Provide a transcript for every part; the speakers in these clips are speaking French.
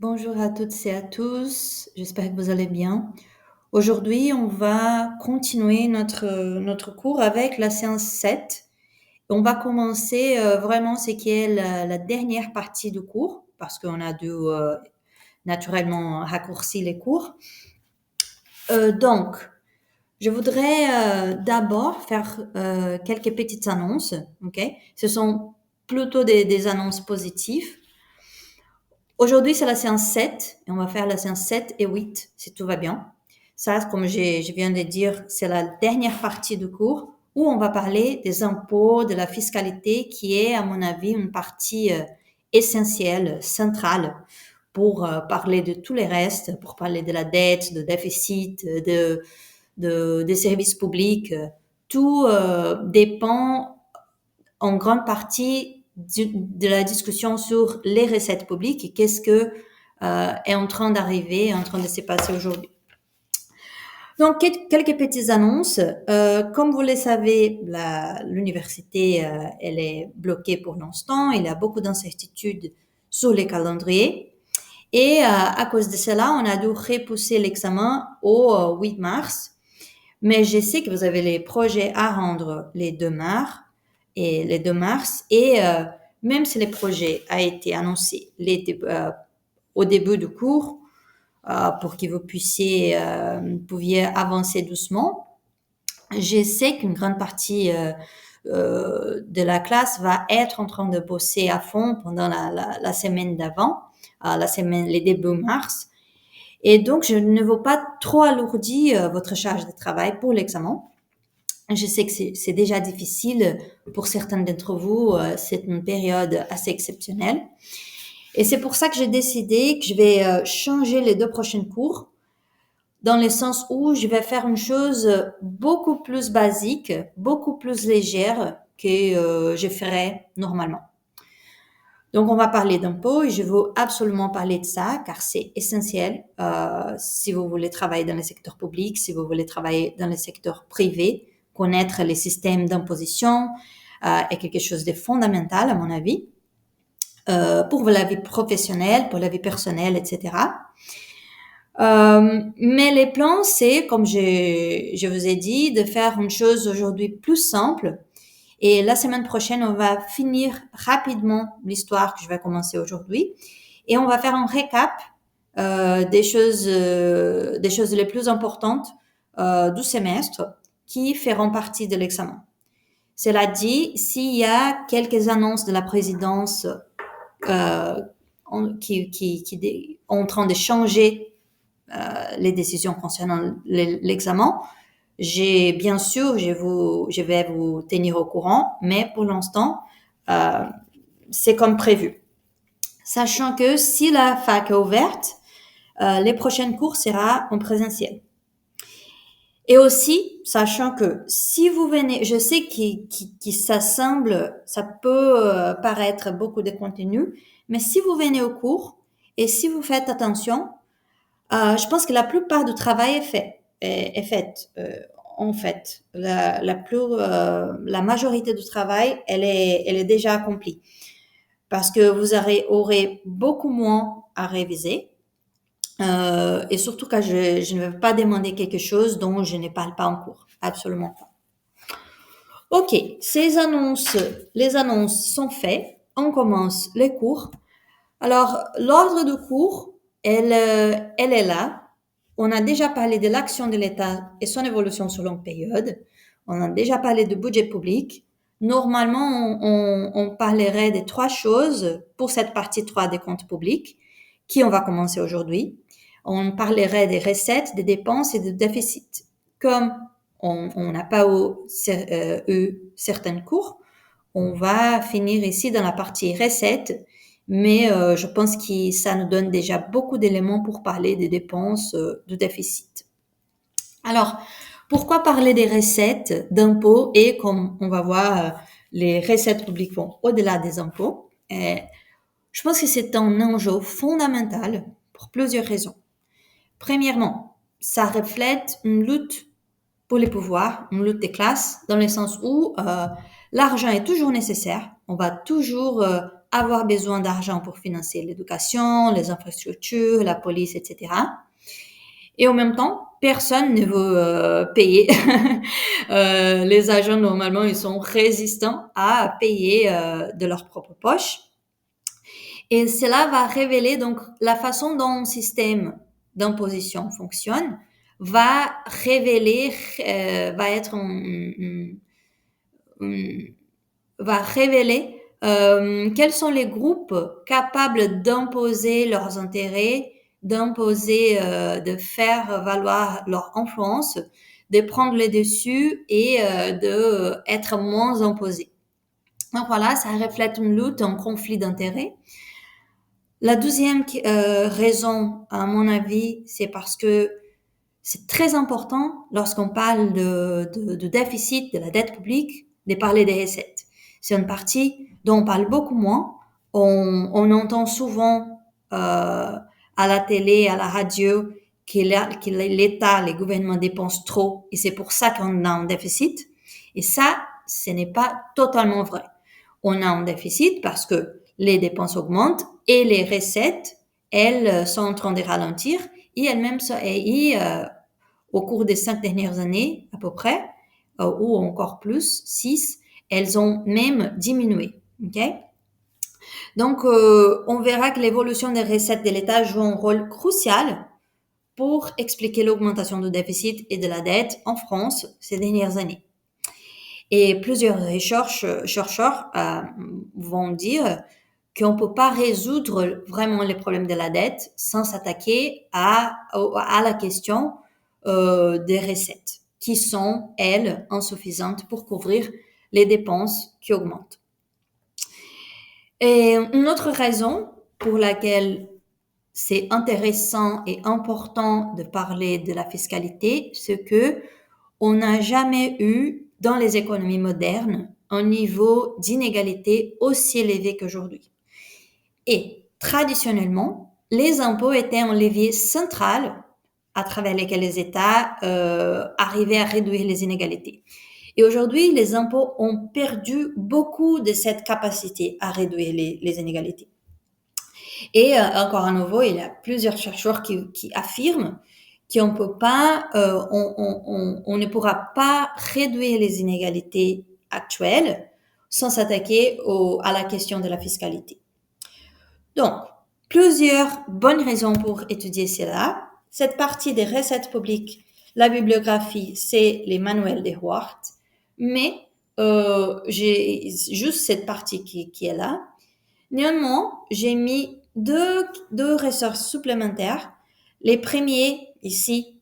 Bonjour à toutes et à tous, j'espère que vous allez bien. Aujourd'hui, on va continuer notre cours avec la séance 7. On va commencer vraiment ce qui est la dernière partie du cours, parce qu'on a dû naturellement raccourcir les cours. Donc, je voudrais d'abord faire quelques petites annonces. Ok, ce sont plutôt des annonces positives. Aujourd'hui, c'est la séance 7 et on va faire la séance 7 et 8 si tout va bien. Ça, comme je viens de dire, c'est la dernière partie du cours où on va parler des impôts, de la fiscalité qui est, à mon avis, une partie essentielle, centrale pour parler de tous les restes, pour parler de la dette, de déficit, des services publics. Tout dépend en grande partie de la discussion sur les recettes publiques et qu'est-ce que est en train d'arriver, en train de se passer aujourd'hui. Donc, quelques petites annonces. Comme vous le savez, l'université, elle est bloquée pour l'instant. Il y a beaucoup d'incertitudes sur les calendriers. Et à cause de cela, on a dû repousser l'examen au 8 mars. Mais je sais que vous avez les projets à rendre les 2 mars et même si le projet a été annoncé au début du cours pour que vous pouviez avancer doucement, je sais qu'une grande partie de la classe va être en train de bosser à fond pendant la semaine d'avant, les débuts mars. Et donc, je ne veux pas trop alourdir votre charge de travail pour l'examen. Je sais que c'est déjà difficile pour certains d'entre vous, c'est une période assez exceptionnelle. Et c'est pour ça que j'ai décidé que je vais changer les 2 prochains cours, dans le sens où je vais faire une chose beaucoup plus basique, beaucoup plus légère que je ferais normalement. Donc, on va parler d'impôts et je veux absolument parler de ça car c'est essentiel si vous voulez travailler dans le secteur public, si vous voulez travailler dans le secteur privé. Connaître les systèmes d'imposition est quelque chose de fondamental, à mon avis, pour la vie professionnelle, pour la vie personnelle, etc. Mais les plans, c'est, comme je vous ai dit, de faire une chose aujourd'hui plus simple. Et la semaine prochaine, on va finir rapidement l'histoire que je vais commencer aujourd'hui. Et on va faire un récap des choses les plus importantes du semestre qui feront partie de l'examen. Cela dit, s'il y a quelques annonces de la présidence qui sont en train de changer les décisions concernant l'examen, bien sûr, je vais vous tenir au courant, mais pour l'instant, c'est comme prévu. Sachant que si la fac est ouverte, les prochaines cours seront en présentiel. Et aussi, sachant que si vous venez, je sais que ça peut paraître beaucoup de contenu, mais si vous venez au cours et si vous faites attention, je pense que la plupart du travail est fait. En fait, la majorité du travail, elle est déjà accomplie. Parce que vous aurez beaucoup moins à réviser. Et surtout quand je ne vais pas demander quelque chose dont je ne parle pas en cours. Absolument pas. Ok, les annonces sont faites. On commence les cours. Alors, l'ordre du cours, elle est là. On a déjà parlé de l'action de l'État et son évolution sur longue période. On a déjà parlé du budget public. Normalement, on parlerait de 3 choses pour cette partie 3 des comptes publics, qui on va commencer aujourd'hui. On parlerait des recettes, des dépenses et des déficits. Comme on n'a pas eu certains cours, on va finir ici dans la partie recettes, mais je pense que ça nous donne déjà beaucoup d'éléments pour parler des dépenses de déficit. Alors, pourquoi parler des recettes d'impôts et comme on va voir, les recettes publiques vont au-delà des impôts. Je pense que c'est un enjeu fondamental pour plusieurs raisons. Premièrement, ça reflète une lutte pour les pouvoirs, une lutte des classes, dans le sens où l'argent est toujours nécessaire. On va toujours avoir besoin d'argent pour financer l'éducation, les infrastructures, la police, etc. Et en même temps, personne ne veut payer. Les agents, normalement, ils sont résistants à payer de leur propre poche. Et cela va révéler donc la façon dont un système d'imposition fonctionne, va révéler, va être va révéler quels sont les groupes capables d'imposer leurs intérêts, d'imposer, de faire valoir leur influence, de prendre le dessus et de être moins imposés. Donc voilà, ça reflète une lutte, un conflit d'intérêts. La deuxième raison, à mon avis, c'est parce que c'est très important lorsqu'on parle de déficit, de la dette publique, de parler des recettes. C'est une partie dont on parle beaucoup moins. On entend souvent à la télé, à la radio, que l'État, les gouvernements dépensent trop et c'est pour ça qu'on a un déficit. Et ça, ce n'est pas totalement vrai. On a un déficit parce que les dépenses augmentent et les recettes, elles, sont en train de ralentir et elles-mêmes au cours des 5 dernières années à peu près, ou encore plus, 6, elles ont même diminué. Okay? Donc, on verra que l'évolution des recettes de l'État joue un rôle crucial pour expliquer l'augmentation du déficit et de la dette en France ces dernières années. Et plusieurs chercheurs vont dire qu'on ne peut pas résoudre vraiment les problèmes de la dette sans s'attaquer à la question des recettes, qui sont, elles, insuffisantes pour couvrir les dépenses qui augmentent. Et une autre raison pour laquelle c'est intéressant et important de parler de la fiscalité, c'est que on n'a jamais eu dans les économies modernes un niveau d'inégalité aussi élevé qu'aujourd'hui. Et traditionnellement, les impôts étaient un levier central à travers lesquels les États arrivaient à réduire les inégalités. Et aujourd'hui, les impôts ont perdu beaucoup de cette capacité à réduire les inégalités. Et encore à nouveau, il y a plusieurs chercheurs qui affirment qu'on peut pas, on ne pourra pas réduire les inégalités actuelles sans s'attaquer à la question de la fiscalité. Donc, plusieurs bonnes raisons pour étudier cela. Cette partie des recettes publiques, la bibliographie, c'est les manuels de Hort, mais j'ai juste cette partie qui est là. Néanmoins, j'ai mis deux ressources supplémentaires. Les premiers, ici,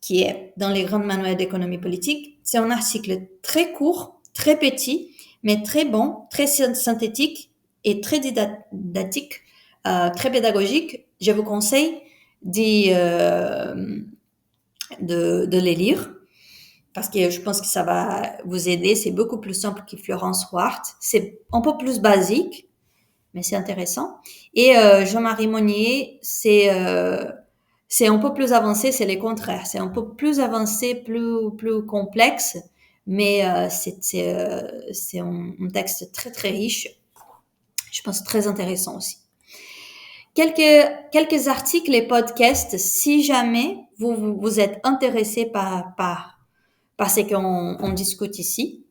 qui est dans les grands manuels d'économie politique, c'est un article très court, très petit, mais très bon, très synthétique et très didactique, très pédagogique. Je vous conseille de les lire parce que je pense que ça va vous aider. C'est beaucoup plus simple que Florence Hort. C'est un peu plus basique, mais c'est intéressant. Et Jean-Marie Monnier, c'est un peu plus avancé, c'est le contraire. C'est un peu plus avancé, plus complexe, mais c'est un texte très, très riche. Je pense très intéressant aussi. Quelques articles et podcasts, si jamais vous êtes intéressé par ce qu'on discute ici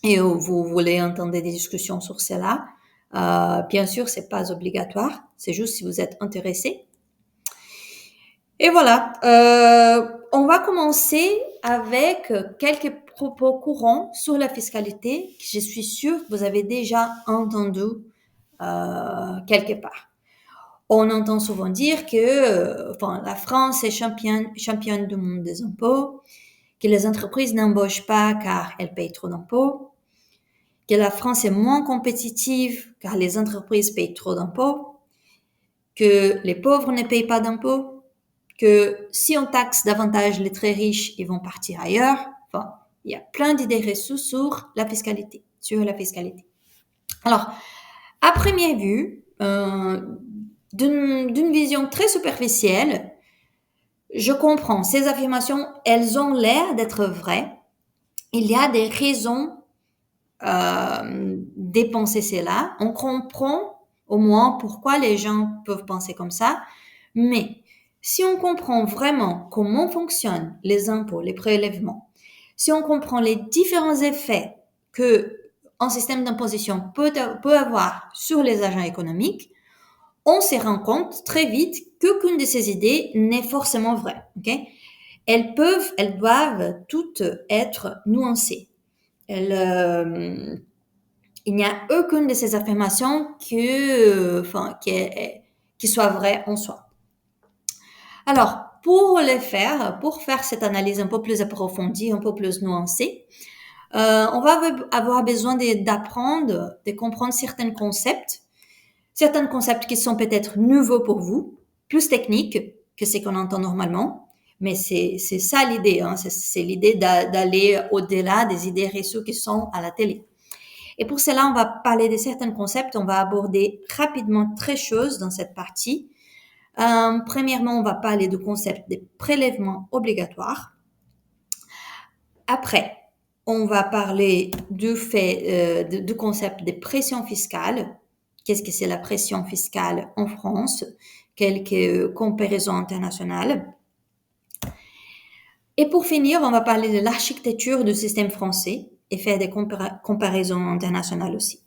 et vous voulez entendre des discussions sur cela. Bien sûr, c'est pas obligatoire, c'est juste si vous êtes intéressé. Et voilà, on va commencer avec quelques propos courants sur la fiscalité que je suis sûre que vous avez déjà entendu quelque part. On entend souvent dire que la France est championne du monde des impôts, que les entreprises n'embauchent pas car elles payent trop d'impôts, que la France est moins compétitive car les entreprises payent trop d'impôts, que les pauvres ne payent pas d'impôts, que si on taxe davantage les très riches, ils vont partir ailleurs. Enfin, il y a plein d'idées reçues sur la fiscalité. Alors, à première vue, d'une vision très superficielle, je comprends. Ces affirmations, elles ont l'air d'être vraies. Il y a des raisons dépenser cela. On comprend au moins pourquoi les gens peuvent penser comme ça. Mais si on comprend vraiment comment fonctionnent les impôts, les prélèvements, si on comprend les différents effets que un système d'imposition peut avoir sur les agents économiques, on se rend compte très vite qu'aucune de ces idées n'est forcément vraie. Okay? Elles doivent toutes être nuancées. Il n'y a aucune de ces affirmations qui soit vraie en soi. Alors, pour faire cette analyse un peu plus approfondie, un peu plus nuancée, on va avoir besoin d'apprendre, de comprendre certains concepts qui sont peut-être nouveaux pour vous, plus techniques que ce qu'on entend normalement. Mais c'est ça l'idée, hein. C'est l'idée d'aller au-delà des idées reçues qui sont à la télé. Et pour cela, on va parler de certains concepts. On va aborder rapidement 13 choses dans cette partie. Premièrement, on va parler du concept des prélèvements obligatoires. Après, on va parler du concept des pressions fiscales. Qu'est-ce que c'est la pression fiscale en France? Quelques comparaisons internationales. Et pour finir, on va parler de l'architecture du système français et faire des comparaisons internationales aussi.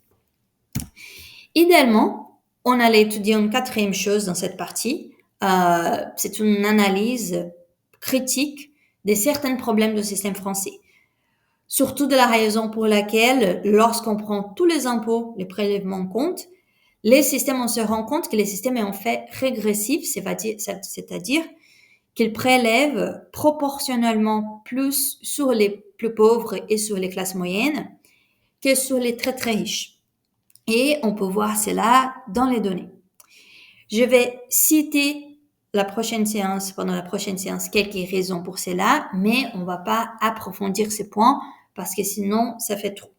Idéalement, on allait étudier une quatrième chose dans cette partie. C'est une analyse critique de certains problèmes du système français. Surtout de la raison pour laquelle, lorsqu'on prend tous les impôts, les prélèvements en compte, on se rend compte que le système est en fait régressif, c'est-à-dire qu'il prélève proportionnellement plus sur les plus pauvres et sur les classes moyennes que sur les très très riches. Et on peut voir cela dans les données. Je vais citer pendant la prochaine séance, quelques raisons pour cela, mais on va pas approfondir ces points parce que sinon, ça fait trop.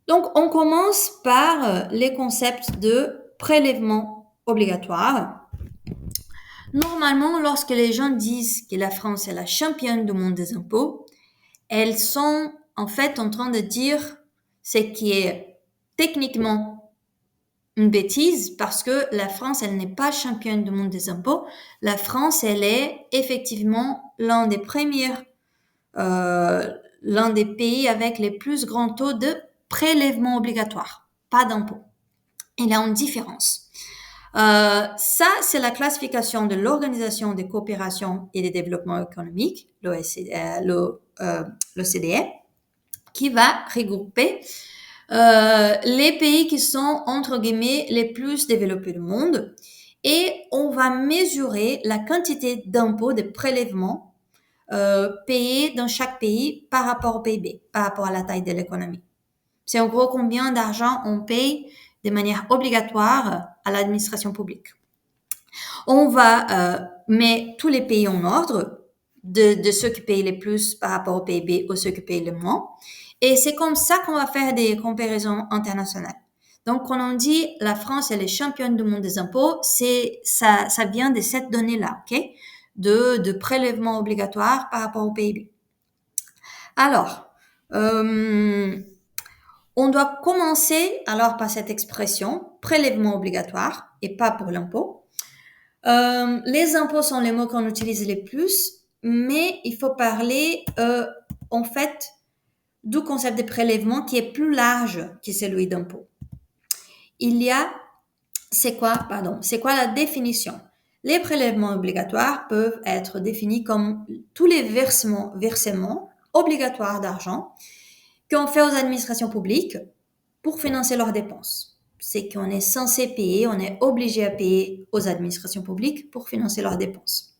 Donc, on commence par les concepts de prélèvement obligatoire. Normalement, lorsque les gens disent que la France est la championne du monde des impôts, elles sont en fait en train de dire ce qui est techniquement une bêtise parce que la France, elle n'est pas championne du monde des impôts. La France, elle est effectivement l'un des pays avec les plus grands taux de prélèvement obligatoire, pas d'impôts. Il y a une différence. Ça, c'est la classification de l'Organisation de coopération et de développement économique, l'OCDE, qui va regrouper les pays qui sont, entre guillemets, les plus développés du monde. Et on va mesurer la quantité d'impôts, de prélèvements payés dans chaque pays par rapport au PIB, par rapport à la taille de l'économie. C'est en gros combien d'argent on paye de manière obligatoire à l'administration publique. On va mettre tous les pays en ordre, de ceux qui payent le plus par rapport au PIB aux ceux qui payent le moins. Et c'est comme ça qu'on va faire des comparaisons internationales. Donc, quand on dit la France, elle est championne du monde des impôts, ça vient de cette donnée-là, ok? De prélèvement obligatoire par rapport au PIB. Alors, on doit commencer alors par cette expression, prélèvement obligatoire, et pas pour l'impôt. Les impôts sont les mots qu'on utilise les plus, mais il faut parler en fait du concept de prélèvement qui est plus large que celui d'impôt. C'est quoi la définition? Les prélèvements obligatoires peuvent être définis comme tous les versements obligatoires d'argent qu'on fait aux administrations publiques pour financer leurs dépenses. C'est qu'on est censé payer, on est obligé à payer aux administrations publiques pour financer leurs dépenses.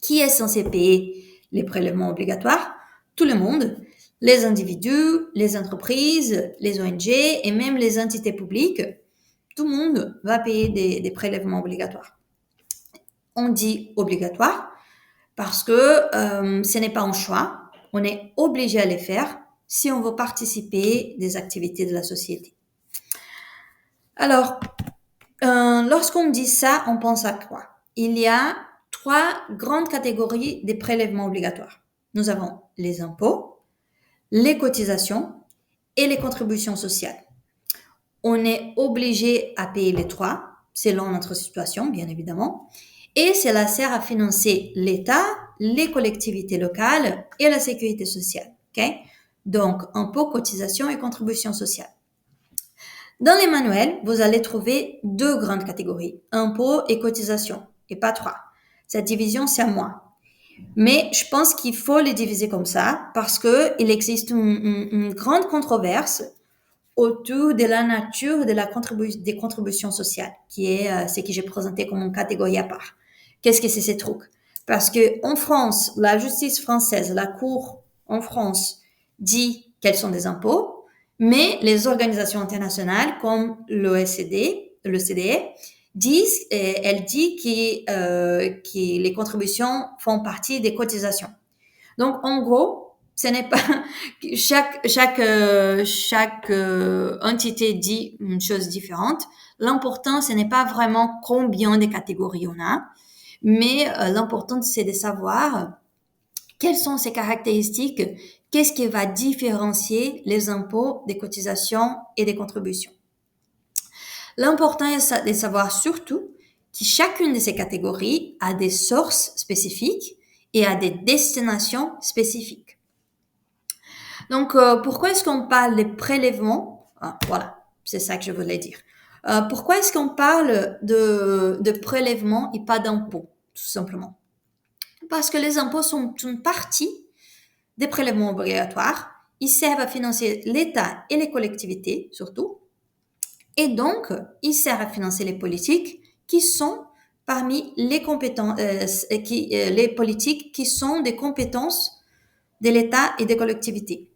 Qui est censé payer les prélèvements obligatoires? Tout le monde, les individus, les entreprises, les ONG et même les entités publiques. Tout le monde va payer des prélèvements obligatoires. On dit obligatoire parce que ce n'est pas un choix, on est obligé à les faire si on veut participer des activités de la société. Alors, lorsqu'on dit ça, on pense à quoi? Il y a 3 grandes catégories de prélèvements obligatoires. Nous avons les impôts, les cotisations et les contributions sociales. On est obligé à payer les trois, selon notre situation, bien évidemment. Et cela sert à financer l'État, les collectivités locales et la sécurité sociale. Okay? Donc, impôts, cotisations et contributions sociales. Dans les manuels, vous allez trouver deux grandes catégories, impôts et cotisations, et pas trois. Cette division, c'est à moi. Mais je pense qu'il faut les diviser comme ça parce qu'il existe une grande controverse autour de la nature de des contributions sociales, qui est ce que j'ai présenté comme une catégorie à part. Qu'est-ce que c'est ces trucs? Parce que en France, la justice française, la Cour en France dit quels sont des impôts, mais les organisations internationales comme l'OECD, le CDE, elle dit que les contributions font partie des cotisations. Donc, en gros, ce n'est pas chaque entité dit une chose différente. L'important, ce n'est pas vraiment combien de catégories on a, mais l'important, c'est de savoir quelles sont ces caractéristiques, qu'est-ce qui va différencier les impôts des cotisations et des contributions. L'important est de savoir surtout que chacune de ces catégories a des sources spécifiques et a des destinations spécifiques. Donc, pourquoi est-ce qu'on parle des prélèvements? Voilà, c'est ça que je voulais dire. Pourquoi est-ce qu'on parle de prélèvements et pas d'impôts, tout simplement? Parce que les impôts sont une partie des prélèvements obligatoires. Ils servent à financer l'État et les collectivités, surtout. Et donc, ils servent à financer les politiques qui sont parmi les compétences, les politiques qui sont des compétences de l'État et des collectivités.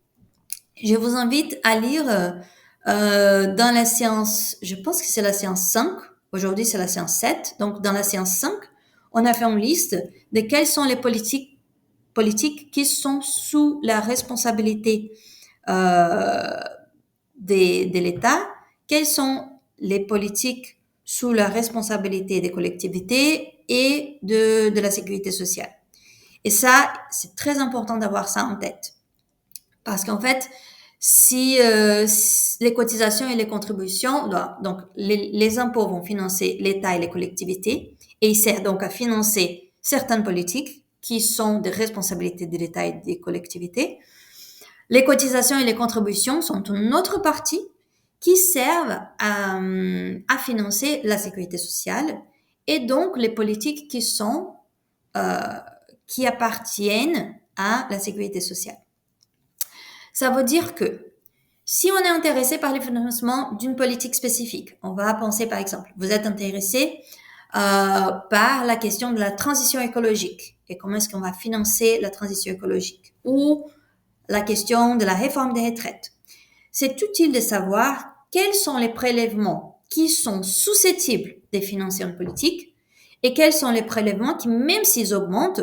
Je vous invite à lire dans la séance, je pense que c'est la séance 5, aujourd'hui c'est la séance 7, donc dans la séance 5, on a fait une liste de quelles sont les politiques qui sont sous la responsabilité de l'État, quelles sont les politiques sous la responsabilité des collectivités et de la sécurité sociale. Et ça, c'est très important d'avoir ça en tête. Parce qu'en fait, si les cotisations et les contributions, donc les impôts vont financer l'État et les collectivités, et ils servent donc à financer certaines politiques qui sont des responsabilités de l'État et des collectivités. Les cotisations et les contributions sont une autre partie qui servent à financer la sécurité sociale et donc les politiques qui appartiennent à la sécurité sociale. Ça veut dire que si on est intéressé par le financement d'une politique spécifique, on va penser par exemple, vous êtes intéressé par la question de la transition écologique et comment est-ce qu'on va financer la transition écologique ou la question de la réforme des retraites. C'est utile de savoir quels sont les prélèvements qui sont susceptibles de financer une politique et quels sont les prélèvements qui, même s'ils augmentent,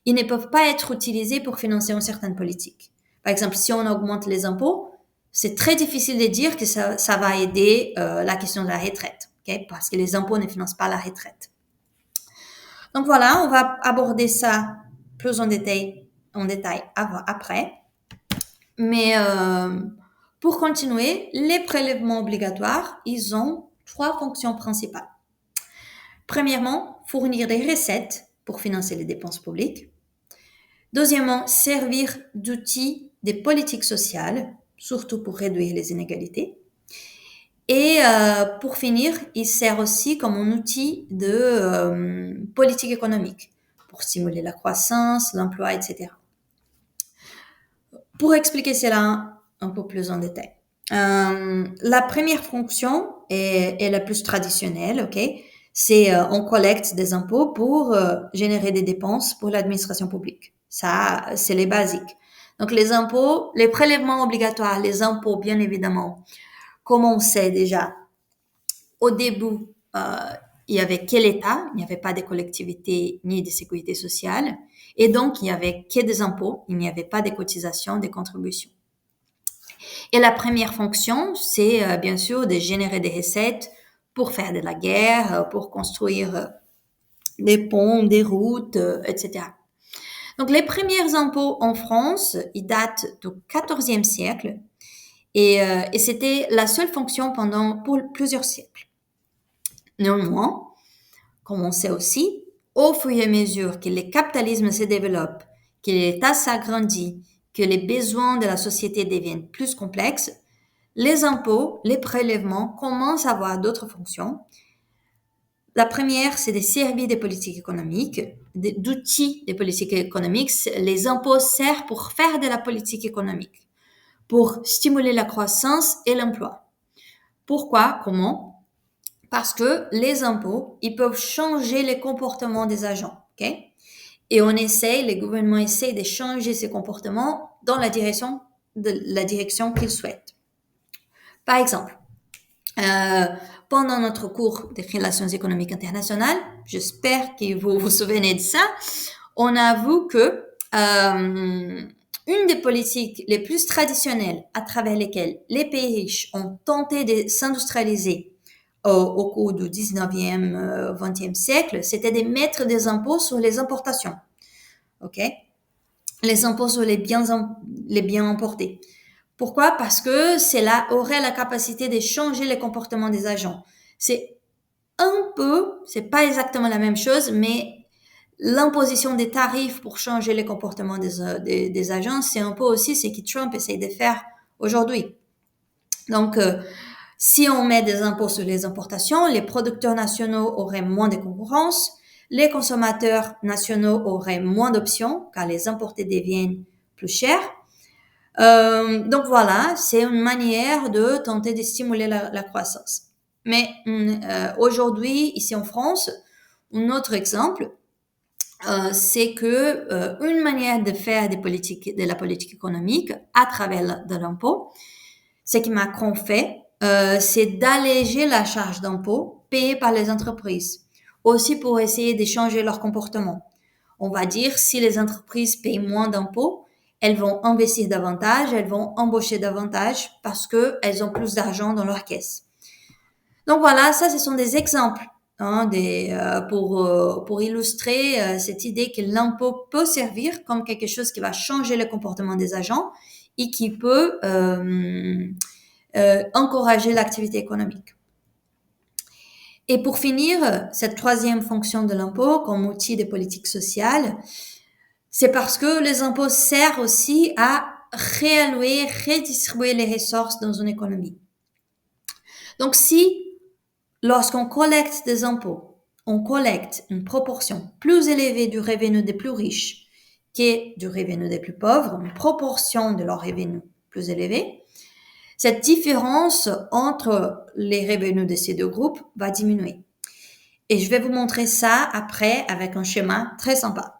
ils ne peuvent pas être utilisés pour financer une certaine politique. Par exemple, si on augmente les impôts, c'est très difficile de dire que ça va aider la question de la retraite, okay? Parce que les impôts ne financent pas la retraite. Donc voilà, on va aborder ça plus en détail après. Mais pour continuer, les prélèvements obligatoires, ils ont trois fonctions principales. Premièrement, fournir des recettes pour financer les dépenses publiques. Deuxièmement, servir d'outil des politiques sociales, surtout pour réduire les inégalités. Et pour finir, il sert aussi comme un outil de politique économique pour stimuler la croissance, l'emploi, etc. Pour expliquer cela un peu plus en détail. La première fonction est la plus traditionnelle, ok? C'est on collecte des impôts pour générer des dépenses pour l'administration publique. Ça, c'est les basiques. Donc les impôts, les prélèvements obligatoires, les impôts, bien évidemment, comme on sait déjà, au début, il y avait que l'État, il n'y avait pas de collectivités ni de sécurité sociale, et donc il n'y avait que des impôts, il n'y avait pas de cotisations, de contributions. Et la première fonction, c'est bien sûr de générer des recettes pour faire de la guerre, pour construire des ponts, des routes, etc. Donc les premiers impôts en France, ils datent du XIVe siècle Et c'était la seule fonction pour plusieurs siècles. Néanmoins, comme on sait aussi, au fur et à mesure que le capitalisme se développe, que l'État s'agrandit, que les besoins de la société deviennent plus complexes, les impôts, les prélèvements commencent à avoir d'autres fonctions. La première, c'est de servir des politiques économiques, d'outils des politiques économiques. Les impôts servent pour faire de la politique économique, pour stimuler la croissance et l'emploi. Pourquoi? Comment? Parce que les impôts, ils peuvent changer les comportements des agents, ok? Et les gouvernements essayent de changer ces comportements dans la direction qu'ils souhaitent. Par exemple, pendant notre cours des relations économiques internationales, j'espère que vous vous souvenez de ça, on a vu que une des politiques les plus traditionnelles à travers lesquelles les pays riches ont tenté de s'industrialiser au cours du 19e, 20e siècle, c'était de mettre des impôts sur les importations. OK? Les impôts sur les biens importés. Pourquoi? Parce que cela aurait la capacité de changer les comportements des agents. C'est pas exactement la même chose, mais l'imposition des tarifs pour changer les comportements des agents, c'est un peu aussi ce que Trump essaie de faire aujourd'hui. Donc, si on met des impôts sur les importations, les producteurs nationaux auraient moins de concurrence, les consommateurs nationaux auraient moins d'options car les importés deviennent plus chers. Donc voilà, c'est une manière de tenter de stimuler la croissance. Mais aujourd'hui, ici en France, un autre exemple, c'est que une manière de faire de la politique économique à travers de l'impôt, ce que Macron fait, c'est d'alléger la charge d'impôt payée par les entreprises, aussi pour essayer de changer leur comportement. On va dire, si les entreprises payent moins d'impôts, elles vont investir davantage, elles vont embaucher davantage parce qu'elles ont plus d'argent dans leur caisse. Donc voilà, ça, ce sont des exemples pour illustrer cette idée que l'impôt peut servir comme quelque chose qui va changer le comportement des agents et qui peut encourager l'activité économique. Et pour finir, cette troisième fonction de l'impôt comme outil de politique sociale, c'est parce que les impôts servent aussi à réallouer, redistribuer les ressources dans une économie. Donc si, lorsqu'on collecte des impôts, on collecte une proportion plus élevée du revenu des plus riches que du revenu des plus pauvres, une proportion de leur revenu plus élevée, cette différence entre les revenus de ces deux groupes va diminuer. Et je vais vous montrer ça après avec un schéma très sympa.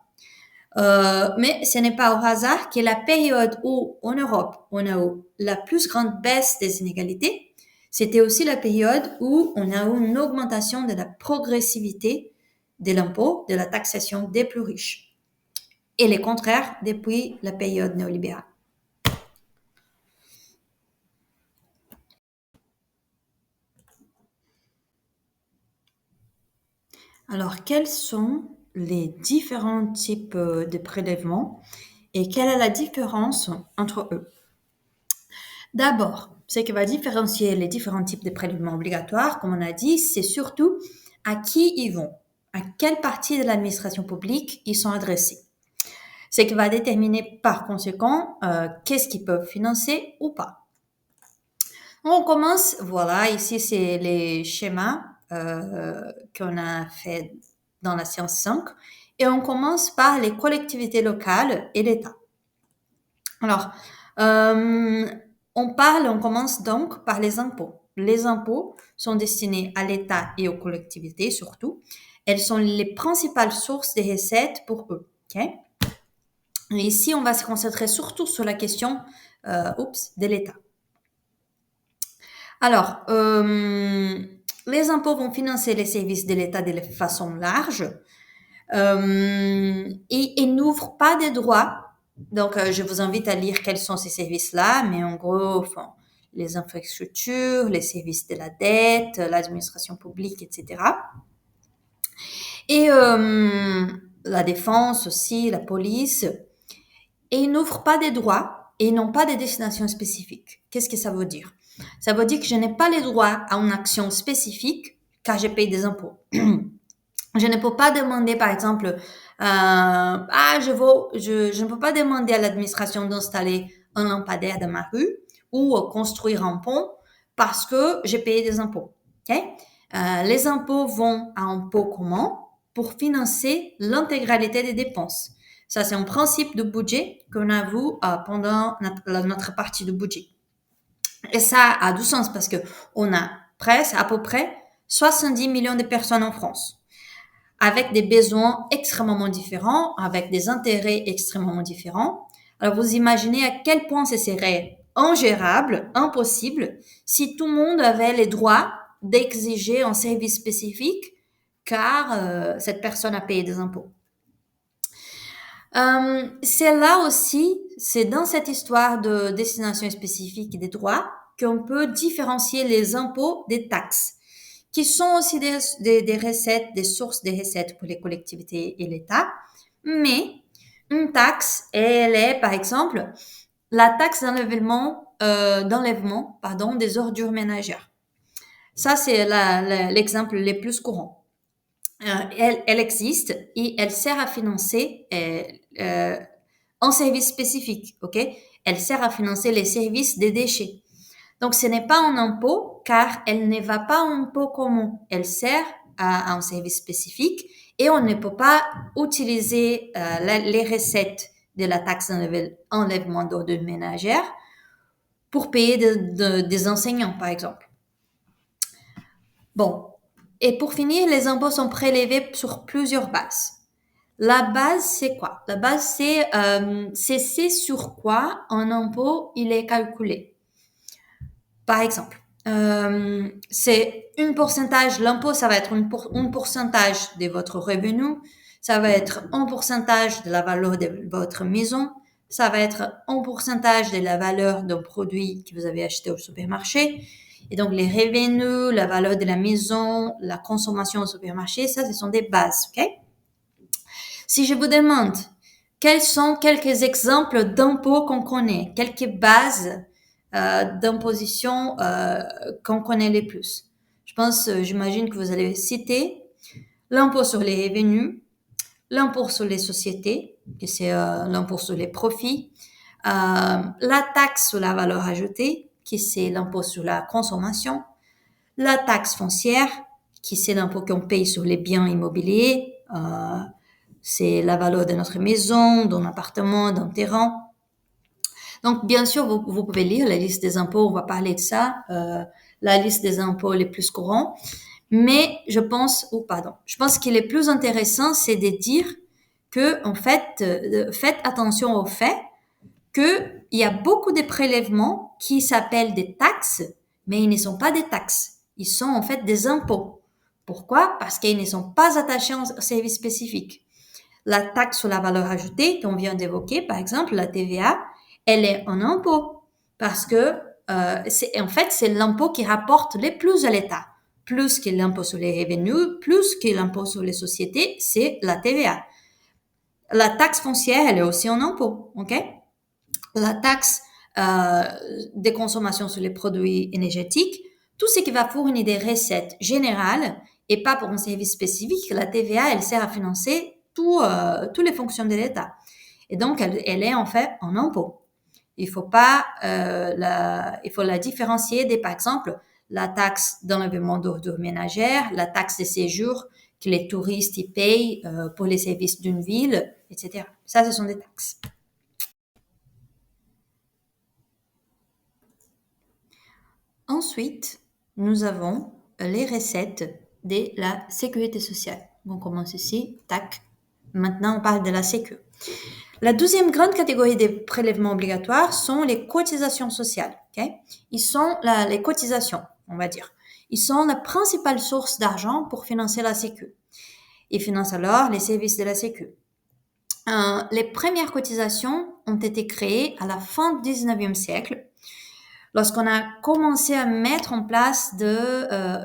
Mais ce n'est pas au hasard que la période où, en Europe, on a eu la plus grande baisse des inégalités, c'était aussi la période où on a eu une augmentation de la progressivité de l'impôt, de la taxation des plus riches. Et le contraire depuis la période néolibérale. Alors, quels sont les différents types de prélèvements et quelle est la différence entre eux? D'abord, ce qui va différencier les différents types de prélèvements obligatoires, comme on a dit, c'est surtout à qui ils vont, à quelle partie de l'administration publique ils sont adressés. Ce qui va déterminer par conséquent qu'est-ce qu'ils peuvent financer ou pas. On commence, voilà, ici c'est les schémas qu'on a fait dans la séance 5 et on commence par les collectivités locales et l'État. Alors, on commence donc par les impôts. Les impôts sont destinés à l'État et aux collectivités surtout. Elles sont les principales sources des recettes pour eux. Okay? Et ici, on va se concentrer surtout sur la question de l'État. Alors, les impôts vont financer les services de l'État de façon large et n'ouvrent pas des droits. Donc, je vous invite à lire quels sont ces services-là, mais en gros, les infrastructures, les services de la dette, l'administration publique, etc. Et la défense aussi, la police. Et ils n'ouvrent pas des droits et non pas des destinations spécifiques. Qu'est-ce que ça veut dire? Ça veut dire que je n'ai pas le droit à une action spécifique car je paye des impôts. Je ne peux pas demander, par exemple, je ne peux pas demander à l'administration d'installer un lampadaire dans ma rue ou construire un pont parce que j'ai payé des impôts. Ok? Les impôts vont à un pot commun pour financer l'intégralité des dépenses. Ça, c'est un principe de budget qu'on a vu pendant notre partie de budget. Et ça a du sens parce que on a presque, à peu près, 70 millions de personnes en France, avec des besoins extrêmement différents, avec des intérêts extrêmement différents. Alors, vous imaginez à quel point ce serait ingérable, impossible, si tout le monde avait les droits d'exiger un service spécifique, car cette personne a payé des impôts. C'est là aussi, c'est dans cette histoire de destination spécifique et des droits qu'on peut différencier les impôts des taxes, qui sont aussi des recettes, des sources de recettes pour les collectivités et l'État. Mais une taxe, elle est, par exemple, la taxe d'enlèvement, des ordures ménagères. Ça, c'est l'exemple le plus courant. Elle existe et elle sert à financer un service spécifique, ok? Elle sert à financer les services des déchets. Donc, ce n'est pas un impôt car elle ne va pas en impôt commun. Elle sert à un service spécifique et on ne peut pas utiliser les recettes de la taxe d'enlèvement d'ordures ménagères pour payer des enseignants, par exemple. Bon. Et pour finir, les impôts sont prélevés sur plusieurs bases. La base, c'est quoi? La base, c'est sur quoi un impôt il est calculé. Par exemple, c'est un pourcentage, l'impôt, ça va être un pourcentage de votre revenu, ça va être un pourcentage de la valeur de votre maison, ça va être un pourcentage de la valeur d'un produit que vous avez acheté au supermarché. Et donc, les revenus, la valeur de la maison, la consommation au supermarché, ça, ce sont des bases, ok? Si je vous demande quels sont quelques exemples d'impôts qu'on connaît, quelques bases d'imposition qu'on connaît les plus. J'imagine que vous allez citer l'impôt sur les revenus, l'impôt sur les sociétés, que c'est l'impôt sur les profits, la taxe sur la valeur ajoutée, qui c'est l'impôt sur la consommation, la taxe foncière, qui c'est l'impôt qu'on paye sur les biens immobiliers, c'est la valeur de notre maison, d'un appartement, d'un terrain. Donc, bien sûr, vous pouvez lire la liste des impôts, on va parler de ça, la liste des impôts les plus courants. Mais je pense qu'il est plus intéressant, c'est de dire que, en fait, faites attention au fait qu'il y a beaucoup de prélèvements qui s'appellent des taxes, mais ils ne sont pas des taxes. Ils sont en fait des impôts. Pourquoi? Parce qu'ils ne sont pas attachés à un service spécifique. La taxe sur la valeur ajoutée qu'on vient d'évoquer, par exemple, la TVA, elle est un impôt parce que c'est l'impôt qui rapporte le plus à l'État. Plus que l'impôt sur les revenus, plus que l'impôt sur les sociétés, c'est la TVA. La taxe foncière, elle est aussi un impôt, ok? La taxe des consommations sur les produits énergétiques, tout ce qui va fournir des recettes générales et pas pour un service spécifique, la TVA, elle sert à financer toutes les fonctions de l'État. Et donc, elle est en fait un impôt. Il faut la différencier par exemple, la taxe d'enlèvement d'ordures ménagères, la taxe de séjour que les touristes y payent pour les services d'une ville, etc. Ça, ce sont des taxes. Ensuite, nous avons les recettes de la sécurité sociale. On commence ici, tac. Maintenant, on parle de la sécu. La deuxième grande catégorie des prélèvements obligatoires sont les cotisations sociales. Okay? Ils sont les cotisations, on va dire. Ils sont la principale source d'argent pour financer la sécu. Ils financent alors les services de la sécu. Les premières cotisations ont été créées à la fin du 19e siècle, lorsqu'on a commencé à mettre en place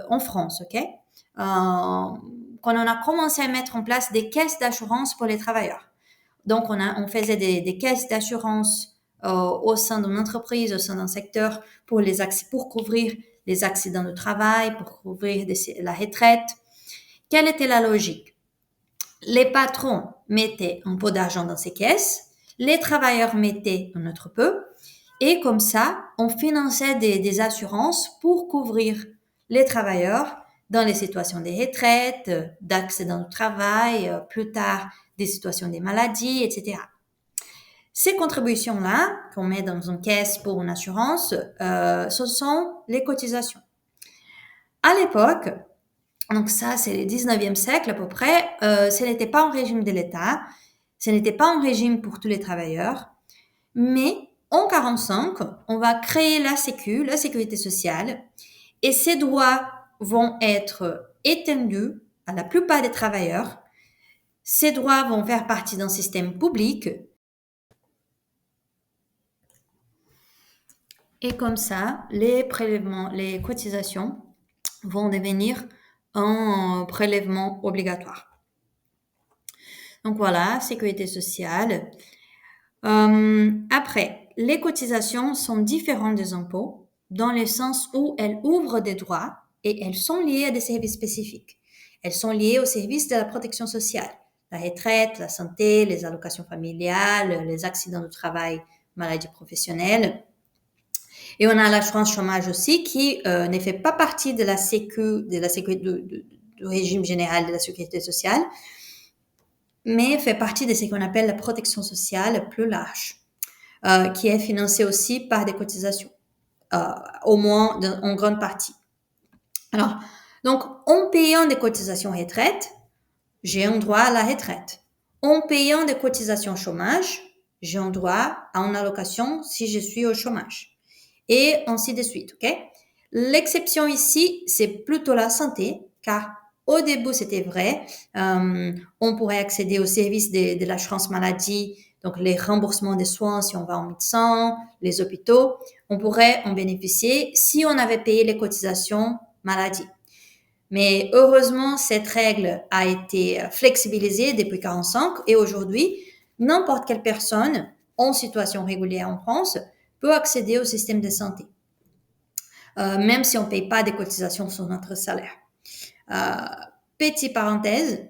en France, ok? Quand on a commencé à mettre en place des caisses d'assurance pour les travailleurs. Donc, on faisait des caisses d'assurance au sein d'une entreprise, au sein d'un secteur pour couvrir les accidents de travail, pour couvrir la retraite. Quelle était la logique? Les patrons mettaient un pot d'argent dans ces caisses, les travailleurs mettaient un autre peu, et comme ça, on finançait des assurances pour couvrir les travailleurs dans les situations de retraite, d'accidents de travail, plus tard des situations de maladies, etc. Ces contributions-là qu'on met dans une caisse pour une assurance, ce sont les cotisations. À l'époque, donc ça c'est le 19e siècle à peu près, ce n'était pas un régime de l'État, ce n'était pas un régime pour tous les travailleurs, mais en 45, on va créer la sécurité sociale, et ces droits vont être étendus à la plupart des travailleurs. Ces droits vont faire partie d'un système public. Et comme ça, les prélèvements, les cotisations vont devenir un prélèvement obligatoire. Donc voilà, sécurité sociale. Après, les cotisations sont différentes des impôts dans le sens où elles ouvrent des droits et elles sont liées à des services spécifiques. Elles sont liées aux services de la protection sociale, la retraite, la santé, les allocations familiales, les accidents de travail, maladies professionnelles. Et on a l'assurance chômage aussi qui ne fait pas partie de la du régime général de la sécurité sociale, mais fait partie de ce qu'on appelle la protection sociale plus large, qui est financée aussi par des cotisations, au moins en grande partie. Alors, donc, en payant des cotisations retraite, j'ai un droit à la retraite. En payant des cotisations chômage, j'ai un droit à une allocation si je suis au chômage. Et ainsi de suite, ok? L'exception ici, c'est plutôt la santé, car au début, c'était vrai, on pourrait accéder aux services de l'assurance maladie, donc les remboursements des soins si on va en médecin, les hôpitaux, on pourrait en bénéficier si on avait payé les cotisations maladie. Mais heureusement, cette règle a été flexibilisée depuis 1945 et aujourd'hui, n'importe quelle personne en situation régulière en France peut accéder au système de santé, même si on ne paye pas des cotisations sur notre salaire. Petite parenthèse,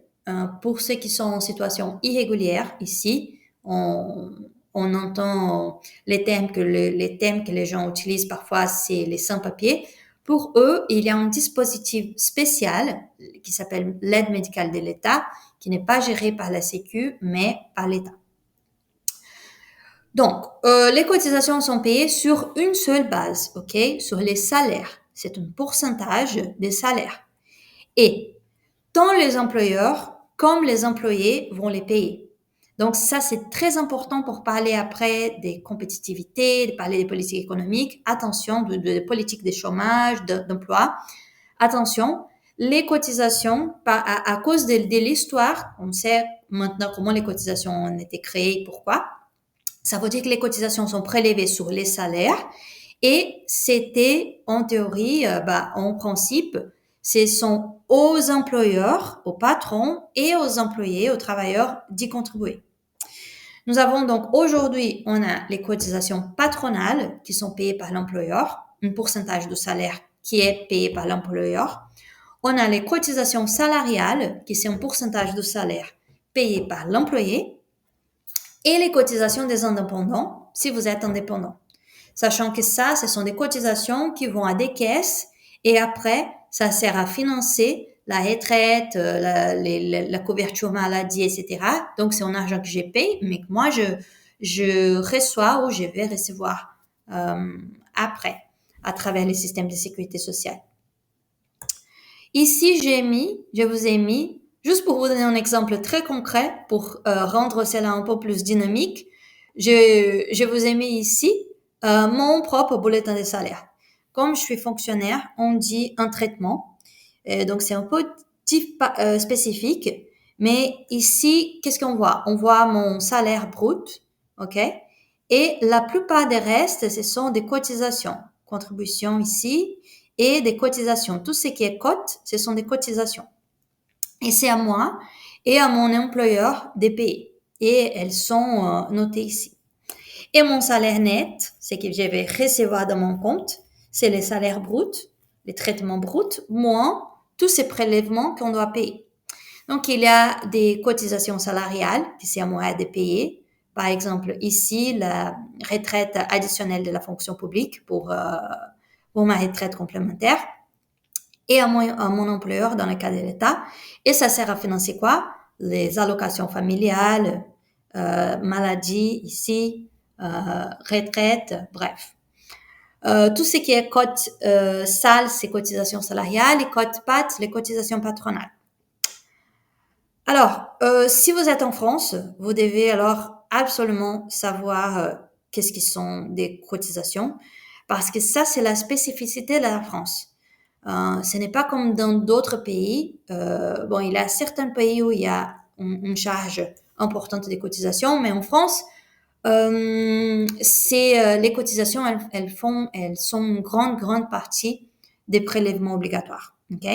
pour ceux qui sont en situation irrégulière, ici, on entend les termes que les gens utilisent parfois, c'est les sans-papiers. Pour eux, il y a un dispositif spécial qui s'appelle l'aide médicale de l'État, qui n'est pas géré par la Sécu, mais par l'État. Donc, les cotisations sont payées sur une seule base, ok, sur les salaires. C'est un pourcentage des salaires. Et tant les employeurs comme les employés vont les payer. Donc ça, c'est très important pour parler après des compétitivités, de parler des politiques économiques. Attention, de politiques de chômage, d'emploi. Attention, les cotisations, à cause de l'histoire, on sait maintenant comment les cotisations ont été créées, pourquoi. Ça veut dire que les cotisations sont prélevées sur les salaires et c'était en théorie, en principe, ce sont aux employeurs, aux patrons et aux employés, aux travailleurs d'y contribuer. Nous avons donc aujourd'hui, on a les cotisations patronales qui sont payées par l'employeur, un pourcentage du salaire qui est payé par l'employeur. On a les cotisations salariales qui sont un pourcentage du salaire payé par l'employé et les cotisations des indépendants si vous êtes indépendant. Sachant que ça, ce sont des cotisations qui vont à des caisses et après, ça sert à financer la retraite, la couverture maladie, etc. Donc, c'est un argent que j'ai payé, mais que moi, je reçois ou je vais recevoir après, à travers les systèmes de sécurité sociale. Ici, je vous ai mis, juste pour vous donner un exemple très concret, pour rendre cela un peu plus dynamique, je vous ai mis ici mon propre bulletin de salaire. Comme je suis fonctionnaire, on dit un traitement. Donc, c'est un peu spécifique. Mais ici, qu'est-ce qu'on voit? On voit mon salaire brut, OK? Et la plupart des restes, ce sont des cotisations. Contributions ici et des cotisations. Tout ce qui est cote, ce sont des cotisations. Et c'est à moi et à mon employeur de payer. Et elles sont notées ici. Et mon salaire net, c'est que je vais recevoir dans mon compte, c'est les salaires bruts, les traitements bruts, moins tous ces prélèvements qu'on doit payer. Donc, il y a des cotisations salariales qui c'est à moi de payer. Par exemple, ici, la retraite additionnelle de la fonction publique pour ma retraite complémentaire et à mon employeur dans le cas de l'État. Et ça sert à financer quoi? Les allocations familiales, maladie ici, retraite, bref. Tout ce qui est cote sale, c'est cotisations salariales et cote patte, les cotisations patronales. Alors, si vous êtes en France, vous devez alors absolument savoir qu'est-ce qui sont des cotisations, parce que ça, c'est la spécificité de la France. Ce n'est pas comme dans d'autres pays. Bon, il y a certains pays où il y a une charge importante des cotisations, mais en France, les cotisations, elles sont une grande partie des prélèvements obligatoires, ok?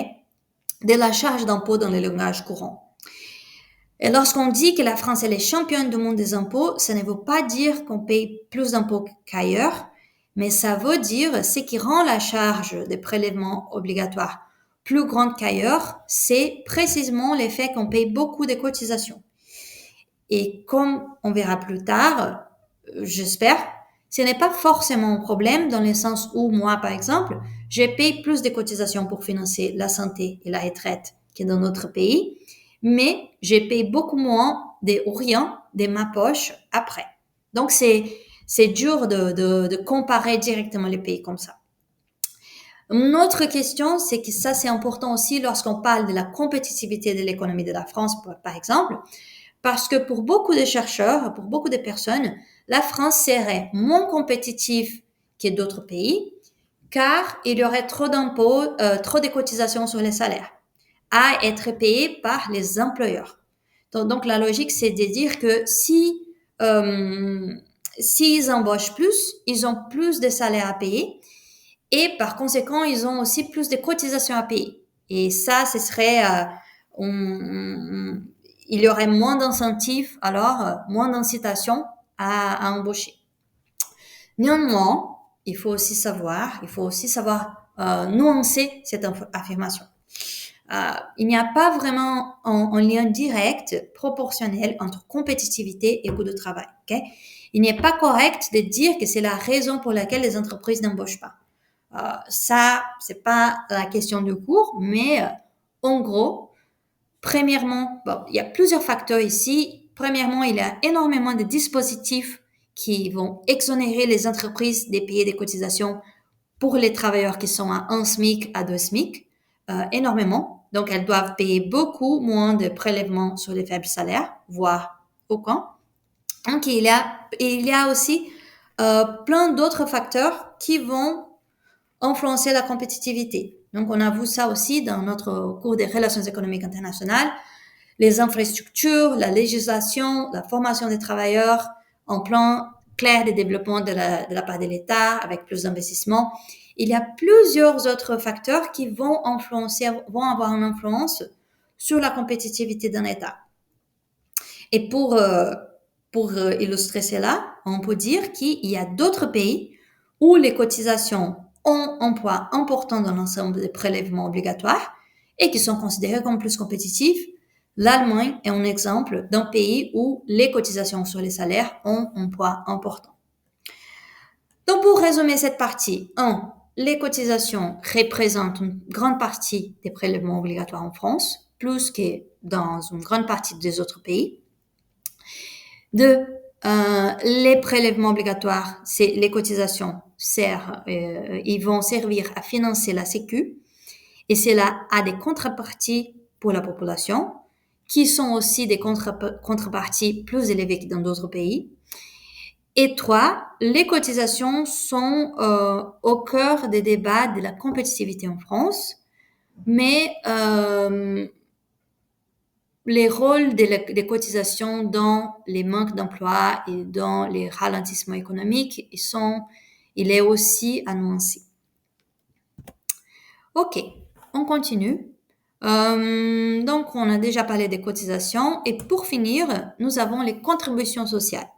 De la charge d'impôt dans le langage courant. Et lorsqu'on dit que la France elle est championne du monde des impôts, ça ne veut pas dire qu'on paye plus d'impôts qu'ailleurs, mais ça veut dire ce qui rend la charge des prélèvements obligatoires plus grande qu'ailleurs, c'est précisément l'effet qu'on paye beaucoup de cotisations. Et comme on verra plus tard, j'espère, ce n'est pas forcément un problème dans le sens où moi, par exemple, je paye plus de cotisations pour financer la santé et la retraite que dans notre pays, mais je paye beaucoup moins ou rien de ma poche après. Donc, c'est dur de comparer directement les pays comme ça. Une autre question, c'est que ça, c'est important aussi lorsqu'on parle de la compétitivité de l'économie de la France, par exemple, parce que pour beaucoup de chercheurs, pour beaucoup de personnes, la France serait moins compétitive que d'autres pays, car il y aurait trop d'impôts, trop de cotisations sur les salaires à être payés par les employeurs. Donc la logique, c'est de dire que s'ils embauchent plus, ils ont plus de salaires à payer et par conséquent, ils ont aussi plus de cotisations à payer. Et ça, ce serait, il y aurait moins d'incentives, alors moins d'incitation à embaucher. Néanmoins, il faut aussi savoir nuancer cette affirmation. Il n'y a pas vraiment un lien direct, proportionnel entre compétitivité et coût de travail. Okay? Il n'est pas correct de dire que c'est la raison pour laquelle les entreprises n'embauchent pas. Ça, c'est pas la question du cours, mais en gros, premièrement, il y a plusieurs facteurs ici. Premièrement, il y a énormément de dispositifs qui vont exonérer les entreprises des payer des cotisations pour les travailleurs qui sont à 1 SMIC, à 2 SMIC, énormément. Donc, elles doivent payer beaucoup moins de prélèvements sur les faibles salaires, voire aucun. Donc, il y a aussi plein d'autres facteurs qui vont influencer la compétitivité. Donc, on a vu ça aussi dans notre cours des relations économiques internationales. Les infrastructures, la législation, la formation des travailleurs, un plan clair de développement de la part de l'État avec plus d'investissement. Il y a plusieurs autres facteurs qui vont avoir une influence sur la compétitivité d'un État. Et pour illustrer cela, on peut dire qu'il y a d'autres pays où les cotisations ont un poids important dans l'ensemble des prélèvements obligatoires et qui sont considérés comme plus compétitifs. L'Allemagne est un exemple d'un pays où les cotisations sur les salaires ont un poids important. Donc, pour résumer cette partie, 1. Les cotisations représentent une grande partie des prélèvements obligatoires en France, plus que dans une grande partie des autres pays. 2. Les prélèvements obligatoires, c'est les cotisations ils vont servir à financer la Sécu et cela a des contreparties pour la population qui sont aussi des contreparties plus élevées que dans d'autres pays. Et 3, les cotisations sont au cœur des débats de la compétitivité en France, mais les rôles des cotisations dans les manques d'emploi et dans les ralentissements économiques, il est aussi à nuancer. Ok, on continue. Donc, on a déjà parlé des cotisations et pour finir, nous avons les contributions sociales.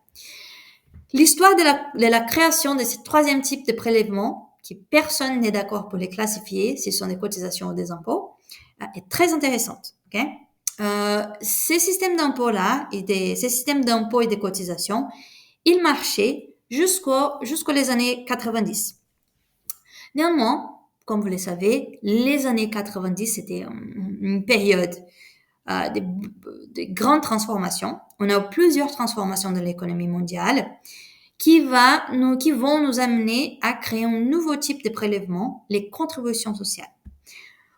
L'histoire de la création de ce troisième type de prélèvement, qui personne n'est d'accord pour les classifier, si ce sont des cotisations ou des impôts, est très intéressante. Okay? Ces systèmes d'impôts-là, ces systèmes d'impôts et de cotisations, ils marchaient jusqu'aux les années 90. Néanmoins, comme vous le savez, les années 90, c'était une période de grandes transformations. On a eu plusieurs transformations de l'économie mondiale qui vont nous amener à créer un nouveau type de prélèvement, les contributions sociales.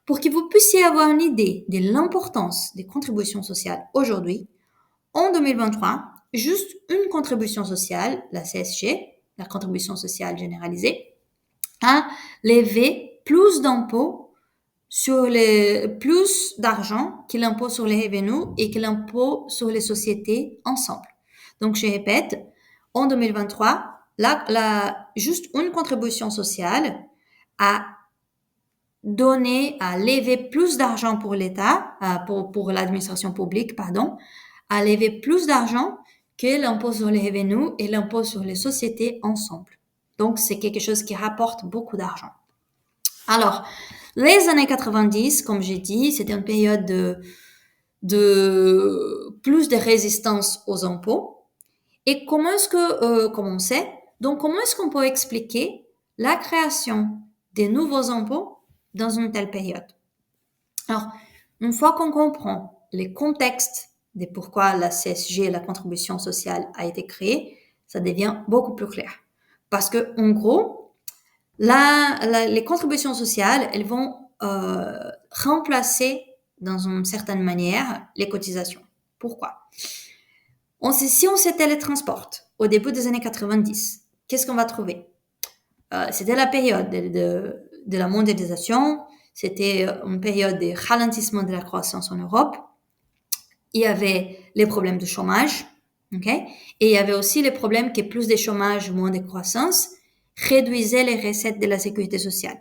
Pour que vous puissiez avoir une idée de l'importance des contributions sociales aujourd'hui, en 2023, juste une contribution sociale, la CSG, la contribution sociale généralisée, a levé plus d'impôts plus d'argent que l'impôt sur les revenus et que l'impôt sur les sociétés ensemble. Donc, je répète, en 2023, juste une contribution sociale a levé plus d'argent pour l'État, pour l'administration publique, pardon, a levé plus d'argent que l'impôt sur les revenus et l'impôt sur les sociétés ensemble. Donc, c'est quelque chose qui rapporte beaucoup d'argent. Alors, les années 90, comme j'ai dit, c'était une période de plus de résistance aux impôts. Et comment on sait, donc comment est-ce qu'on peut expliquer la création des nouveaux impôts dans une telle période? Alors, une fois qu'on comprend les contextes de pourquoi la CSG, la contribution sociale, a été créée, ça devient beaucoup plus clair. Parce que, en gros, les contributions sociales, elles vont remplacer, dans une certaine manière, les cotisations. Pourquoi? Si on se télétransporte au début des années 90, qu'est-ce qu'on va trouver? C'était la période de la mondialisation, c'était une période de ralentissement de la croissance en Europe. Il y avait les problèmes de chômage, okay? Et il y avait aussi les problèmes que plus de chômage, moins de croissance, réduisaient les recettes de la sécurité sociale.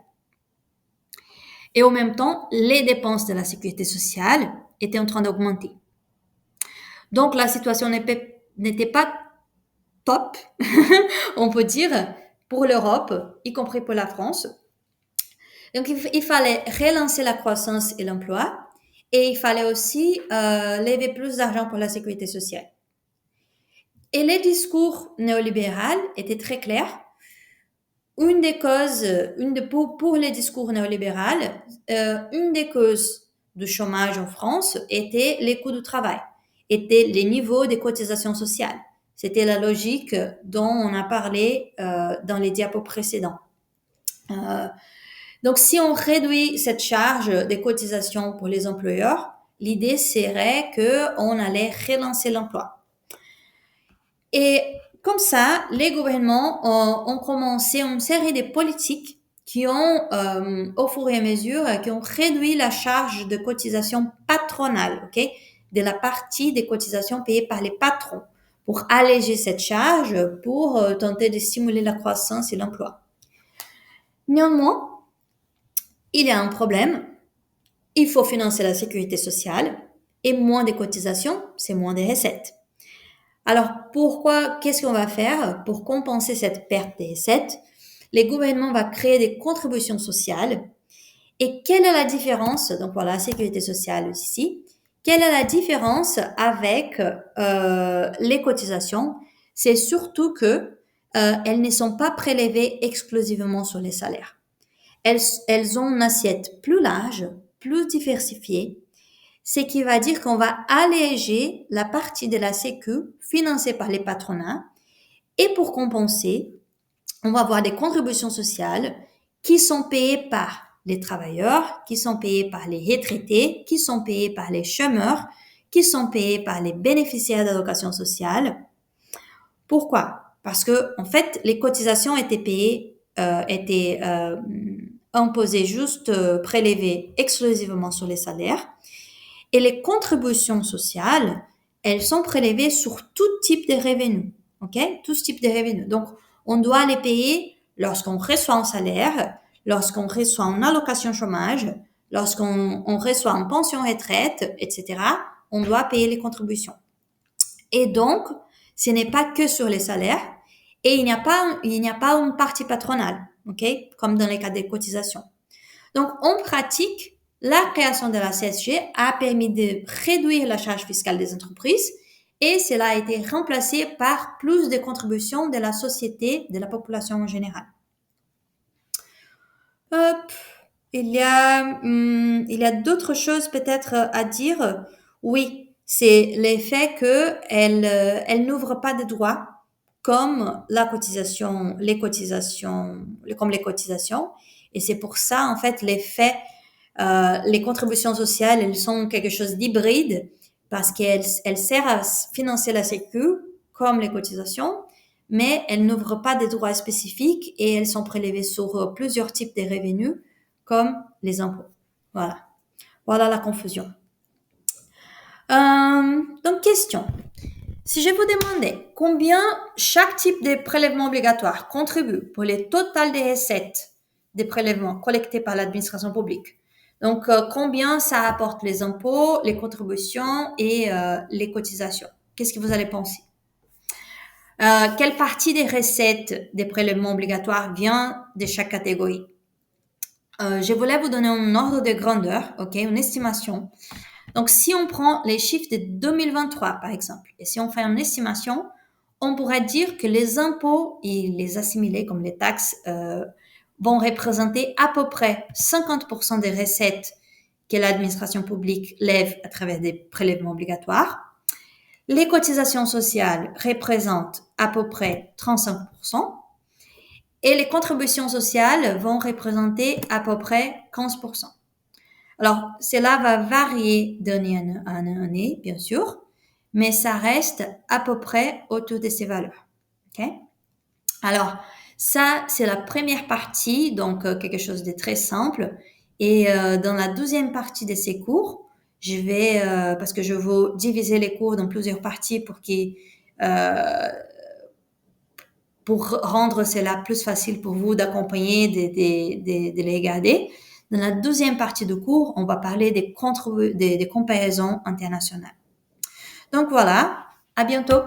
Et en même temps, les dépenses de la sécurité sociale étaient en train d'augmenter. Donc, la situation n'était pas top, on peut dire, pour l'Europe, y compris pour la France. Donc, il fallait relancer la croissance et l'emploi, et il fallait aussi lever plus d'argent pour la sécurité sociale. Et les discours néolibéraux étaient très clairs. Une des causes, pour les discours néolibéraux, une des causes du chômage en France était les coûts du travail, étaient les niveaux des cotisations sociales. C'était la logique dont on a parlé dans les diapos précédents. Donc, si on réduit cette charge des cotisations pour les employeurs, l'idée serait qu'on allait relancer l'emploi. Et comme ça, les gouvernements ont commencé une série de politiques qui ont, au fur et à mesure, qui ont réduit la charge de cotisation patronale, ok, de la partie des cotisations payées par les patrons, pour alléger cette charge, pour tenter de stimuler la croissance et l'emploi. Néanmoins, il y a un problème. Il faut financer la sécurité sociale et moins de cotisations, c'est moins de recettes. Alors, qu'est-ce qu'on va faire pour compenser cette perte des recettes? Les gouvernements vont créer des contributions sociales. Et quelle est la différence? Donc voilà, la sécurité sociale ici. Quelle est la différence avec les cotisations? C'est surtout que elles ne sont pas prélevées exclusivement sur les salaires. Elles ont une assiette plus large, plus diversifiée, ce qui va dire qu'on va alléger la partie de la Sécu financée par les patronats. Et pour compenser, on va avoir des contributions sociales qui sont payées par les travailleurs, qui sont payées par les retraités, qui sont payées par les chômeurs, qui sont payées par les bénéficiaires d'allocations sociales. Pourquoi? Parce que, en fait, les cotisations étaient imposées juste prélevées exclusivement sur les salaires. Et les contributions sociales, elles sont prélevées sur tout type de revenus. OK? Tout type de revenus. Donc, on doit les payer lorsqu'on reçoit un salaire, lorsqu'on reçoit une allocation chômage, lorsqu'on reçoit une pension retraite, etc. On doit payer les contributions. Et donc, ce n'est pas que sur les salaires. Et il n'y a pas une partie patronale, ok, comme dans les cas des cotisations. Donc, en pratique, la création de la CSG a permis de réduire la charge fiscale des entreprises et cela a été remplacé par plus de contributions de la société, de la population en général. Hop. Il y a d'autres choses peut-être à dire. Oui, c'est l'effet elle n'ouvre pas de droits comme la cotisation, comme les cotisations. Et c'est pour ça, en fait, les contributions sociales, elles sont quelque chose d'hybride parce elles servent à financer la sécu comme les cotisations, mais elles n'ouvrent pas des droits spécifiques et elles sont prélevées sur plusieurs types de revenus comme les impôts. Voilà. Voilà la confusion. Donc, question. Si je vous demandais combien chaque type de prélèvement obligatoire contribue pour le total des recettes des prélèvements collectés par l'administration publique, donc combien ça apporte les impôts, les contributions et les cotisations, qu'est-ce que vous allez penser? Quelle partie des recettes des prélèvements obligatoires vient de chaque catégorie? Je voulais vous donner un ordre de grandeur, ok, une estimation. Donc, si on prend les chiffres de 2023, par exemple, et si on fait une estimation, on pourrait dire que les impôts et les assimilés, comme les taxes, vont représenter à peu près 50% des recettes que l'administration publique lève à travers des prélèvements obligatoires. Les cotisations sociales représentent à peu près 35%. Et les contributions sociales vont représenter à peu près 15%. Alors, cela va varier d'année en année, bien sûr, mais ça reste à peu près autour de ces valeurs. OK? Alors, ça, c'est la première partie, donc quelque chose de très simple. Et dans la deuxième partie de ces cours, je vais, parce que je veux diviser les cours dans plusieurs parties pour rendre cela plus facile pour vous d'accompagner, de les regarder. Dans la deuxième partie du cours, on va parler des comparaisons internationales. Donc voilà, à bientôt.